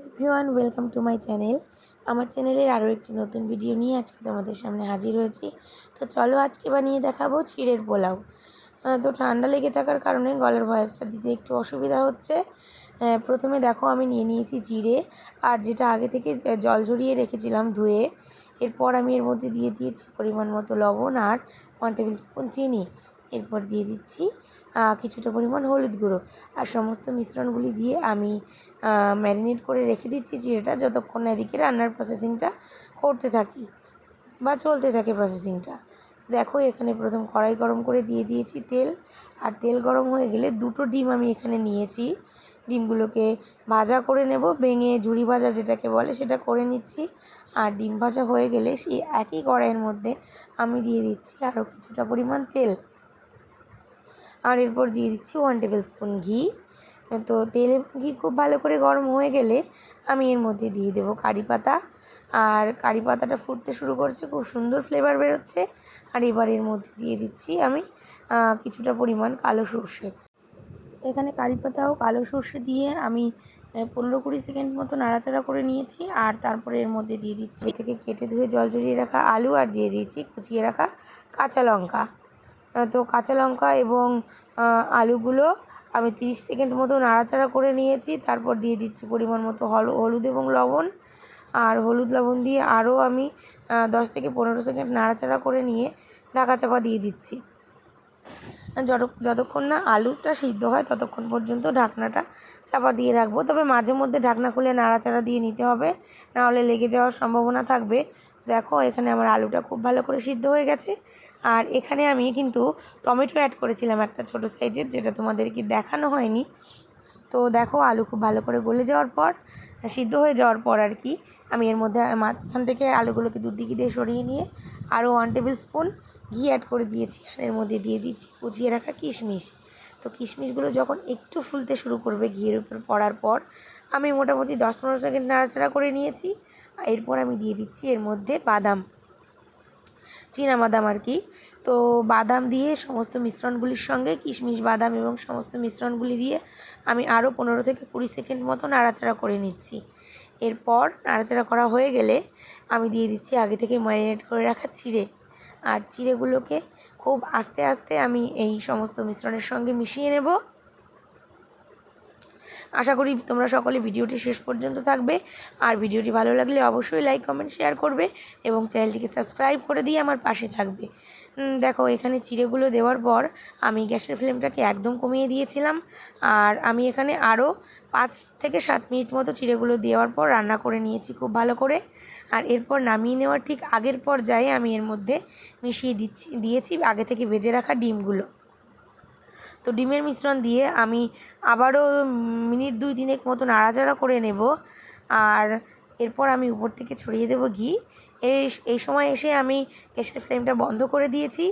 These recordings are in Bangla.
Everyone welcome to my channel. আমার চ্যানেলের আরও একটি নতুন ভিডিও নিয়ে আজকে তোমাদের সামনে হাজির হয়েছি। তো চলো আজকে বানিয়ে দেখাবো চিড়ের পোলাও। তো ঠান্ডা লেগে থাকার কারণে গলার ভয়েসটা দিতে একটু অসুবিধা হচ্ছে। প্রথমে দেখো আমি নিয়ে নিয়েছি জিরে, আর যেটা আগে থেকে জল ঝরিয়ে রেখেছিলাম ধুয়ে। এরপর আমি এর মধ্যে দিয়ে দিয়েছি পরিমাণ মতো লবণ আর 1 টেবিল স্পুন চিনি। এরপর দিয়ে দিচ্ছি কিছুটা পরিমাণ হলুদ গুঁড়ো, আর সমস্ত মিশ্রণগুলি দিয়ে আমি ম্যারিনেট করে রেখে দিচ্ছি চিড়েটা, যতক্ষণ না এদিকে রান্নার প্রসেসিংটা করতে থাকি বা চলতে থাকে প্রসেসিংটা। দেখো এখানে প্রথম কড়াই গরম করে দিয়ে দিয়েছি তেল, আর তেল গরম হয়ে গেলে 2টো ডিম আমি এখানে নিয়েছি। ডিমগুলোকে ভাজা করে নেব, ভেঙে ঝুরি ভাজা যেটাকে বলে সেটা করে নিচ্ছি। আর ডিম ভাজা হয়ে গেলে সেই একই কড়াইয়ের মধ্যে আমি দিয়ে দিচ্ছি আরও কিছুটা পরিমাণ তেল, আর এরপর দিয়ে দিচ্ছি 1 টেবিল স্পুন ঘি। তো তেল এবং ঘি খুব ভালো করে গরম হয়ে গেলে আমি এর মধ্যে দিয়ে দেবো কারি পাতা। আর কারি পাতাটা ফুটতে শুরু করছে, খুব সুন্দর ফ্লেভার বেরোচ্ছে। আর এবার এর মধ্যে দিয়ে দিচ্ছি আমি কিছুটা পরিমাণ কালো সর্ষে। এখানে কারি পাতা ও কালো সর্ষে দিয়ে আমি 15-20 সেকেন্ড মতো নাড়াচাড়া করে নিয়েছি। আর তারপরে এর মধ্যে দিয়ে দিচ্ছি থেকে কেটে ধুয়ে জল ঝরিয়ে রাখা আলু, আর দিয়ে দিয়েছি কুচিয়ে রাখা কাঁচা লঙ্কা। তো কাঁচা লঙ্কা এবং আলুগুলো আমি 30 সেকেন্ড মতো নাড়াচাড়া করে নিয়েছি। তারপর দিয়ে দিচ্ছি পরিমাণ মতো হলুদ এবং লবণ। আর হলুদ লবণ দিয়ে আরও আমি 10 থেকে 15 সেকেন্ড নাড়াচাড়া করে নিয়ে ঢাকা চাপা দিয়ে দিচ্ছি। যতক্ষণ না আলুটা সিদ্ধ হয় ততক্ষণ পর্যন্ত ঢাকনাটা চাপা দিয়ে রাখবো। তবে মাঝে মধ্যে ঢাকনা খুলে নাড়াচাড়া দিয়ে নিতে হবে, নাহলে লেগে যাওয়ার সম্ভাবনা থাকবে। দেখো এখানে আমার আলুটা খুব ভালো করে সিদ্ধ হয়ে গেছে। আর এখানে আমি কিন্তু টমেটো অ্যাড করেছিলাম একটা ছোটো সাইজের, যেটা তোমাদেরকে দেখানো হয়নি। তো দেখো আলু খুব ভালো করে গলে যাওয়ার পর, সিদ্ধ হয়ে যাওয়ার পর আর কি, আমি এর মধ্যে মাঝখান থেকে আলুগুলোকে দুদিকে দিয়ে সরিয়ে নিয়ে আরও 1 টেবিল স্পুন ঘি অ্যাড করে দিয়েছি। আর এর মধ্যে দিয়ে দিচ্ছি কুচিয়ে রাখা কিশমিশ। তো কিশমিশগুলো যখন একটু ফুলতে শুরু করবে ঘিয়ের উপর পড়ার পর, আমি মোটামুটি 10-15 সেকেন্ড নাড়াচাড়া করে নিয়েছি। এরপর আমি দিয়ে দিচ্ছি এর মধ্যে বাদাম, বাদাম আর কি। তো বাদাম দিয়ে সমস্ত মিশ্রণগুলির সঙ্গে কিশমিশ, বাদাম এবং সমস্ত মিশ্রণগুলি দিয়ে আমি আরও 15 থেকে 20 সেকেন্ড মতো নাড়াচাড়া করে নিচ্ছি। এরপর নাড়াচাড়া করা হয়ে গেলে আমি দিয়ে দিচ্ছি আগে থেকে ম্যারিনেট করে রাখা চিড়ে। আর চিড়েগুলোকে খুব আস্তে আস্তে আমি এই সমস্ত মিশ্রণের সঙ্গে মিশিয়ে নেব। আশা করি তোমরা সকলে ভিডিওটি শেষ পর্যন্ত থাকবে। আর ভিডিওটি ভালো লাগলে অবশ্যই লাইক, কমেন্ট, শেয়ার করবে এবং চ্যানেলটিকে সাবস্ক্রাইব করে দিয়ে আমার পাশে থাকবে। দেখো এখানে চিড়েগুলো দেওয়ার পর আমি গ্যাসের ফ্লেমটাকে একদম কমিয়ে দিয়েছিলাম। আর আমি এখানে আরও 5 থেকে 7 মিনিট মতো চিড়েগুলো দেওয়ার পর রান্না করে নিয়েছি খুব ভালো করে। আর এরপর নামিয়ে নেওয়ার ঠিক আগের পর্যায়ে আমি এর মধ্যে মিশিয়ে দিয়েছি আগে থেকে ভেজে রাখা ডিমগুলো। তো ডিমের মিশ্রণ দিয়ে আমি আবারও মিনিট 2-3 মতো নাড়াচাড়া করে নেব। আর এরপর আমি উপর থেকে ছড়িয়ে দেব ঘি। এই সময় এসে আমি গ্যাসের ফ্লেমটা বন্ধ করে দিয়েছি।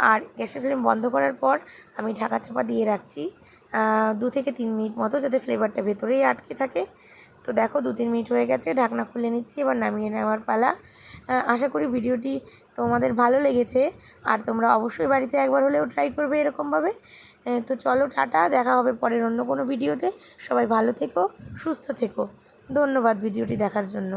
আর গ্যাসের ফ্লেম বন্ধ করার পর আমি ঢাকা চাপা দিয়ে রাখছি 2 থেকে 3 মিনিট মতো, যাতে ফ্লেভারটা ভেতরেই আটকে থাকে। তো দেখো 2-3 মিনিট হয়ে গেছে, ঢাকনা খুলে নিচ্ছি, এবার নামিয়ে নেওয়ার পালা। আশা করি ভিডিওটি তোমাদের ভালো লেগেছে, আর তোমরা অবশ্যই বাড়িতে একবার হলেও ট্রাই করবে এরকমভাবে। তো চলো টাটা, দেখা হবে পরের অন্য কোনো ভিডিওতে। সবাই ভালো থেকো, সুস্থ থেকো। ধন্যবাদ ভিডিওটি দেখার জন্য।